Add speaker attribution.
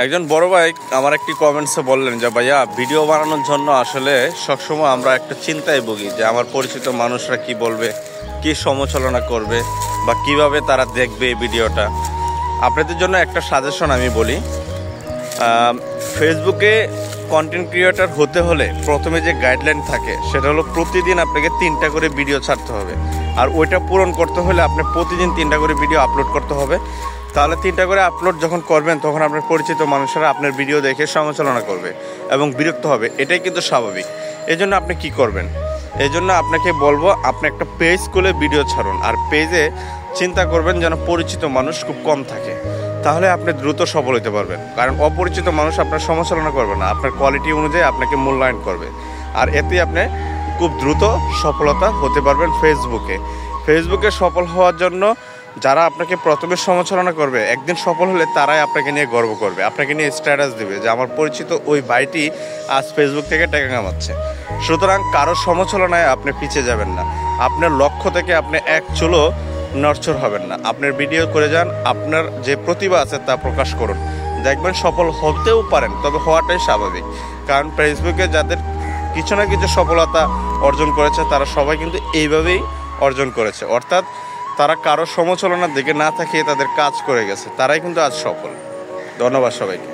Speaker 1: একজন বড় ভাই আমার একটি কমেন্টসে বললেন যে ভাইয়া ভিডিও বানানোর জন্য আসলে সবসময় আমরা একটা চিন্তায় ভুগি যে আমার পরিচিত মানুষরা কি বলবে, কি সমালোচনা করবে বা কিভাবে তারা দেখবে এই ভিডিওটা। আপনাদের জন্য একটা সাজেশন আমি বলি, ফেসবুকে কন্টেন্ট ক্রিয়েটর হতে হলে প্রথমে যে গাইডলাইন থাকে সেটা হলো প্রতিদিন আপনাকে 3টা করে ভিডিও ছাড়তে হবে। আর ওইটা পূরণ করতে হলে আপনি প্রতিদিন 3টা করে ভিডিও আপলোড করতে হবে। তাহলে 3টা করে আপলোড যখন করবেন তখন আপনার পরিচিত মানুষেরা আপনার ভিডিও দেখে সমালোচনা করবে এবং বিরক্ত হবে, এটাই কিন্তু স্বাভাবিক। এই জন্য আপনি কি করবেন, এই জন্য আপনাকে বলবো আপনি একটা পেজ খুলে ভিডিও ছাড়ুন। আর পেজে চিন্তা করবেন যেন পরিচিত মানুষ খুব কম থাকে, তাহলে আপনি দ্রুত সফল হতে পারবেন। কারণ অপরিচিত মানুষ আপনার সমালোচনা করবে না, আপনার কোয়ালিটি অনুযায়ী আপনাকে মূল্যায়ন করবে। আর এতে আপনি খুব দ্রুত সফলতা হতে পারবেন ফেসবুকে সফল হওয়ার জন্য যারা আপনাকে প্রথমে সমালোচনা করবে, একদিন সফল হলে তারাই আপনাকে নিয়ে গর্ব করবে, আপনাকে নিয়ে স্ট্যাটাস দিবে যে আমার পরিচিত ওই ভাইটি আজ ফেসবুক থেকে টাকা কামাচ্ছে। সুতরাং কারো সমালোচনায় আপনি পিছিয়ে যাবেন না, আপনার লক্ষ্য থেকে আপনি এক চুলও নড়চড় হবেন না। আপনার ভিডিও করে যান, আপনার যে প্রতিভা আছে তা প্রকাশ করুন, দেখবেন সফল হতেও পারেন, তবে হওয়াটাই স্বাভাবিক। কারণ ফেসবুকে যাদের কিছু না কিছু সফলতা অর্জন করেছে তারা সবাই কিন্তু এইভাবেই অর্জন করেছে, অর্থাৎ তারা কারো সমালোচনার দিকে না তাকিয়ে তাদের কাজ করে গেছে, তারাই কিন্তু আজ সফল। ধন্যবাদ সবাইকে।